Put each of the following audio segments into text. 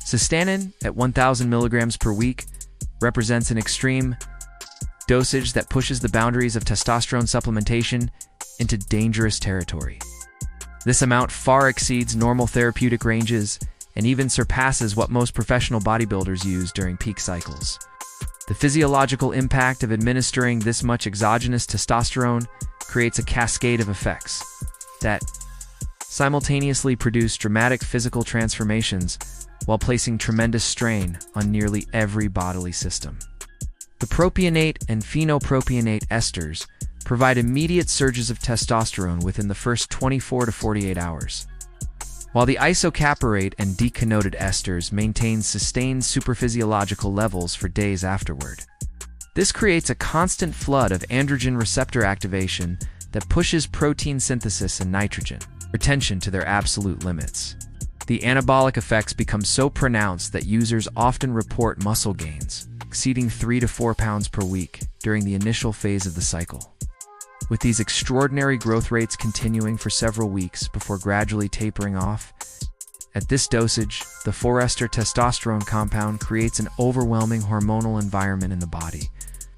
Sustanon at 1000 milligrams per week represents an extreme dosage that pushes the boundaries of testosterone supplementation into dangerous territory. This amount far exceeds normal therapeutic ranges and even surpasses what most professional bodybuilders use during peak cycles. The physiological impact of administering this much exogenous testosterone creates a cascade of effects that simultaneously produce dramatic physical transformations while placing tremendous strain on nearly every bodily system. The propionate and phenopropionate esters provide immediate surges of testosterone within the first 24 to 48 hours, while the isocaparate and deconnoted esters maintain sustained superphysiological levels for days afterward. This creates a constant flood of androgen receptor activation that pushes protein synthesis and nitrogen retention to their absolute limits. The anabolic effects become so pronounced that users often report muscle gains exceeding 3 to 4 pounds per week during the initial phase of the cycle, with these extraordinary growth rates continuing for several weeks before gradually tapering off. At this dosage, the 4-ester testosterone compound creates an overwhelming hormonal environment in the body.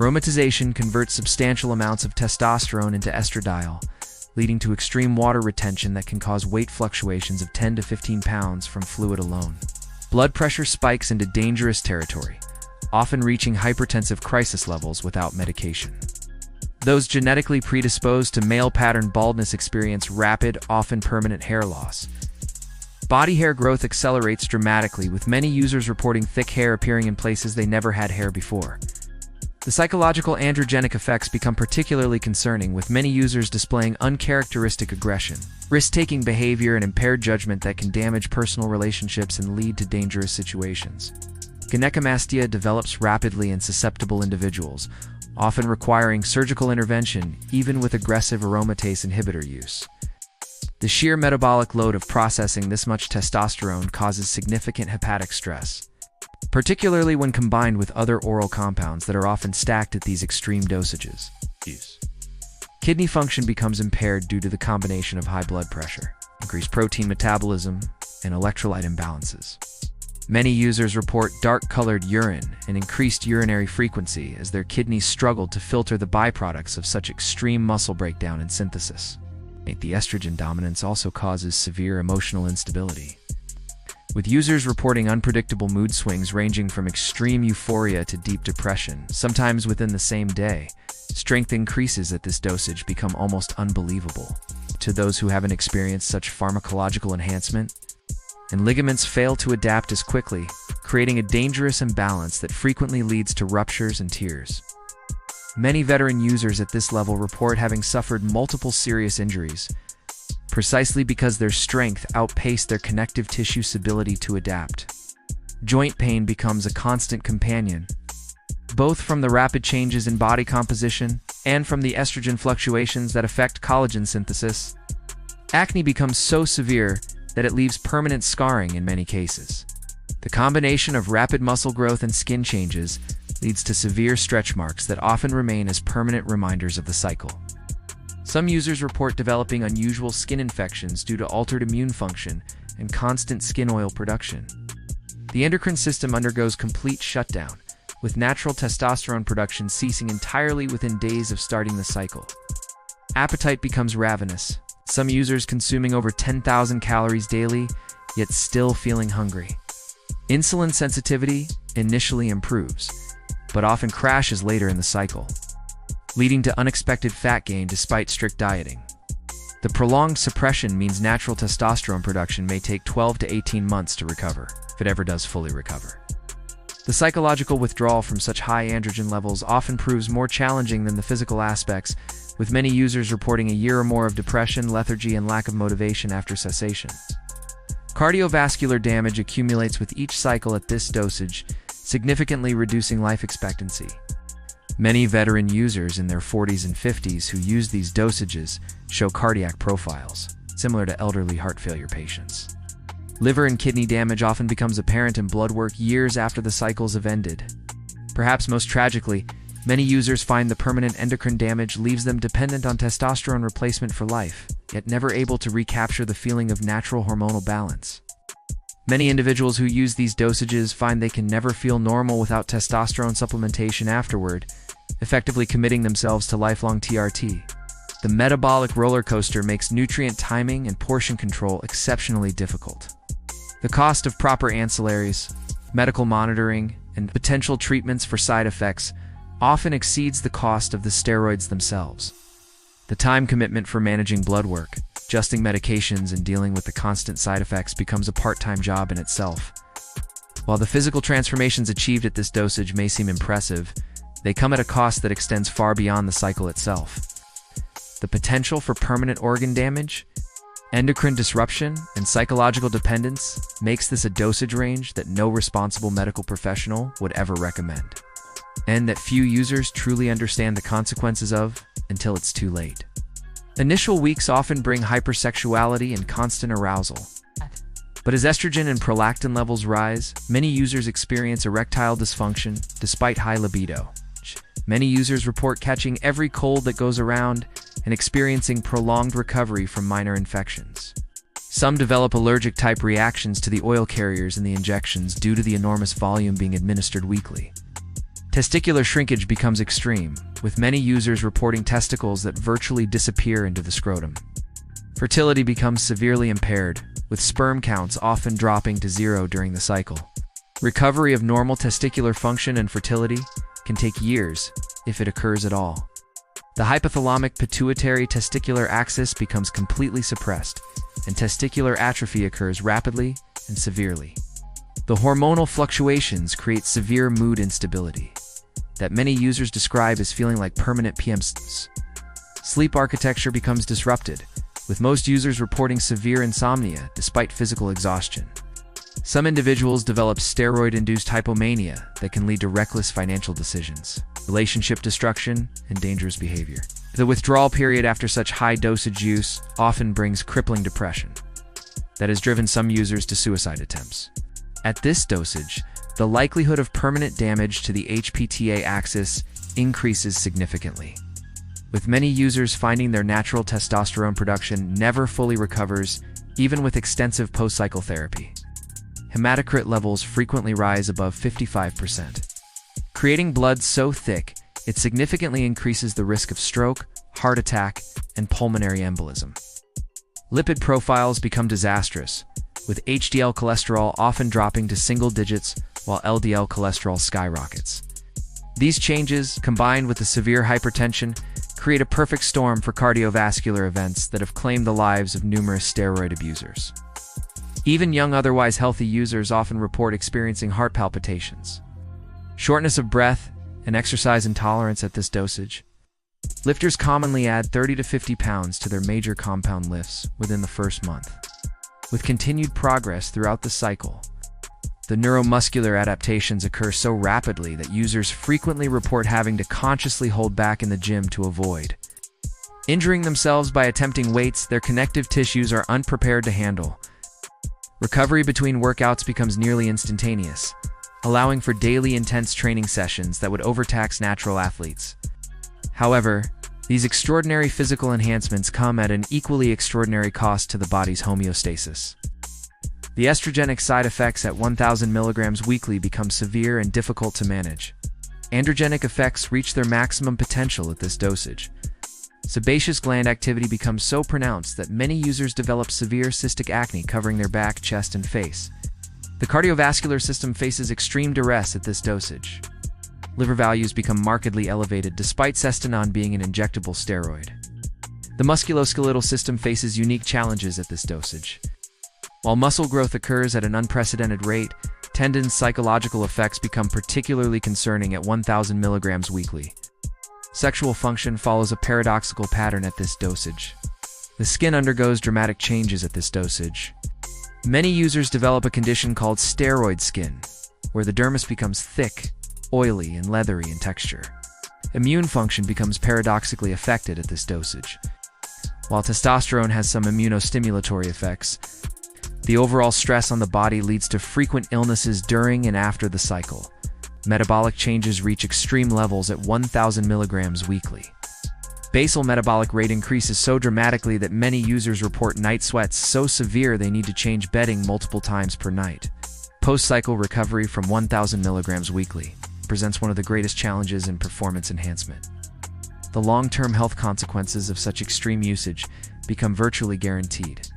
Aromatization converts substantial amounts of testosterone into estradiol, leading to extreme water retention that can cause weight fluctuations of 10 to 15 pounds from fluid alone. Blood pressure spikes into dangerous territory, often reaching hypertensive crisis levels without medication. Those genetically predisposed to male pattern baldness experience rapid, often permanent hair loss. Body hair growth accelerates dramatically, with many users reporting thick hair appearing in places they never had hair before. The psychological androgenic effects become particularly concerning, with many users displaying uncharacteristic aggression, risk-taking behavior, and impaired judgment that can damage personal relationships and lead to dangerous situations. Gynecomastia develops rapidly in susceptible individuals, often requiring surgical intervention even with aggressive aromatase inhibitor use. The sheer metabolic load of processing this much testosterone causes significant hepatic stress, particularly when combined with other oral compounds that are often stacked at these extreme dosages. Kidney function becomes impaired due to the combination of high blood pressure, increased protein metabolism, and electrolyte imbalances. Many users report dark-colored urine and increased urinary frequency as their kidneys struggle to filter the byproducts of such extreme muscle breakdown and synthesis. The estrogen dominance also causes severe emotional instability, with users reporting unpredictable mood swings ranging from extreme euphoria to deep depression, sometimes within the same day. Strength increases at this dosage become almost unbelievable to those who haven't experienced such pharmacological enhancement, and ligaments fail to adapt as quickly, creating a dangerous imbalance that frequently leads to ruptures and tears. Many veteran users at this level report having suffered multiple serious injuries, precisely because their strength outpaced their connective tissue's ability to adapt. Joint pain becomes a constant companion, both from the rapid changes in body composition and from the estrogen fluctuations that affect collagen synthesis. Acne becomes so severe that it leaves permanent scarring in many cases. The combination of rapid muscle growth and skin changes leads to severe stretch marks that often remain as permanent reminders of the cycle. Some users report developing unusual skin infections due to altered immune function and constant skin oil production. The endocrine system undergoes complete shutdown, with natural testosterone production ceasing entirely within days of starting the cycle. Appetite becomes ravenous, some users consuming over 10,000 calories daily, yet still feeling hungry. Insulin sensitivity initially improves, but often crashes later in the cycle, leading to unexpected fat gain despite strict dieting. The prolonged suppression means natural testosterone production may take 12 to 18 months to recover, if it ever does fully recover. The psychological withdrawal from such high androgen levels often proves more challenging than the physical aspects, with many users reporting a year or more of depression, lethargy, and lack of motivation after cessation. Cardiovascular damage accumulates with each cycle at this dosage, significantly reducing life expectancy. Many veteran users in their 40s and 50s who use these dosages show cardiac profiles, similar to elderly heart failure patients. Liver and kidney damage often becomes apparent in blood work years after the cycles have ended. Perhaps most tragically, many users find the permanent endocrine damage leaves them dependent on testosterone replacement for life, yet never able to recapture the feeling of natural hormonal balance. Many individuals who use these dosages find they can never feel normal without testosterone supplementation afterward, effectively committing themselves to lifelong TRT. The metabolic roller coaster makes nutrient timing and portion control exceptionally difficult. The cost of proper ancillaries, medical monitoring, and potential treatments for side effects often exceeds the cost of the steroids themselves. The time commitment for managing blood work, adjusting medications, and dealing with the constant side effects becomes a part-time job in itself. While the physical transformations achieved at this dosage may seem impressive, they come at a cost that extends far beyond the cycle itself. The potential for permanent organ damage, endocrine disruption, and psychological dependence makes this a dosage range that no responsible medical professional would ever recommend, and that few users truly understand the consequences of until it's too late. Initial weeks often bring hypersexuality and constant arousal. But as estrogen and prolactin levels rise, many users experience erectile dysfunction despite high libido. Many users report catching every cold that goes around and experiencing prolonged recovery from minor infections. Some develop allergic-type reactions to the oil carriers in the injections due to the enormous volume being administered weekly. Testicular shrinkage becomes extreme, with many users reporting testicles that virtually disappear into the scrotum. Fertility becomes severely impaired, with sperm counts often dropping to 0 during the cycle. Recovery of normal testicular function and fertility can take years, if it occurs at all. The hypothalamic pituitary testicular axis becomes completely suppressed, and testicular atrophy occurs rapidly and severely. The hormonal fluctuations create severe mood instability that many users describe as feeling like permanent PMS. Sleep architecture becomes disrupted, with most users reporting severe insomnia despite physical exhaustion. Some individuals develop steroid-induced hypomania that can lead to reckless financial decisions, relationship destruction, and dangerous behavior. The withdrawal period after such high dosage use often brings crippling depression that has driven some users to suicide attempts. At this dosage, the likelihood of permanent damage to the HPTA axis increases significantly, with many users finding their natural testosterone production never fully recovers, even with extensive post-cycle therapy. Hematocrit levels frequently rise above 55%, creating blood so thick it significantly increases the risk of stroke, heart attack, and pulmonary embolism. Lipid profiles become disastrous, with HDL cholesterol often dropping to single digits while LDL cholesterol skyrockets. These changes, combined with the severe hypertension, create a perfect storm for cardiovascular events that have claimed the lives of numerous steroid abusers. Even young, otherwise healthy users often report experiencing heart palpitations, shortness of breath, and exercise intolerance at this dosage. Lifters commonly add 30 to 50 pounds to their major compound lifts within the first month. With continued progress throughout the cycle, the neuromuscular adaptations occur so rapidly that users frequently report having to consciously hold back in the gym to avoid injuring themselves by attempting weights their connective tissues are unprepared to handle. Recovery between workouts becomes nearly instantaneous, allowing for daily intense training sessions that would overtax natural athletes. However, these extraordinary physical enhancements come at an equally extraordinary cost to the body's homeostasis. The estrogenic side effects at 1000 mg weekly become severe and difficult to manage. Androgenic effects reach their maximum potential at this dosage. Sebaceous gland activity becomes so pronounced that many users develop severe cystic acne covering their back, chest, and face. The cardiovascular system faces extreme duress at this dosage. Liver values become markedly elevated despite Sustanon being an injectable steroid. The musculoskeletal system faces unique challenges at this dosage. While muscle growth occurs at an unprecedented rate, tendon psychological effects become particularly concerning at 1000 mg weekly. Sexual function follows a paradoxical pattern at this dosage. The skin undergoes dramatic changes at this dosage. Many users develop a condition called steroid skin, where the dermis becomes thick, oily, and leathery in texture. Immune function becomes paradoxically affected at this dosage. While testosterone has some immunostimulatory effects, the overall stress on the body leads to frequent illnesses during and after the cycle. Metabolic changes reach extreme levels at 1000 mg weekly. Basal metabolic rate increases so dramatically that many users report night sweats so severe they need to change bedding multiple times per night. Post-cycle recovery from 1000 mg weekly presents one of the greatest challenges in performance enhancement. The long-term health consequences of such extreme usage become virtually guaranteed.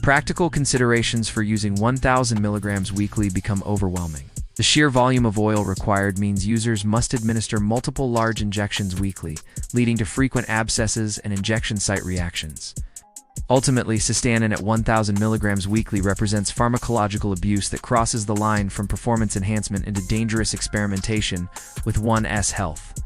Practical considerations for using 1000 mg weekly become overwhelming. The sheer volume of oil required means users must administer multiple large injections weekly, leading to frequent abscesses and injection site reactions. Ultimately, Sustanon at 1000 mg weekly represents pharmacological abuse that crosses the line from performance enhancement into dangerous experimentation with one's health.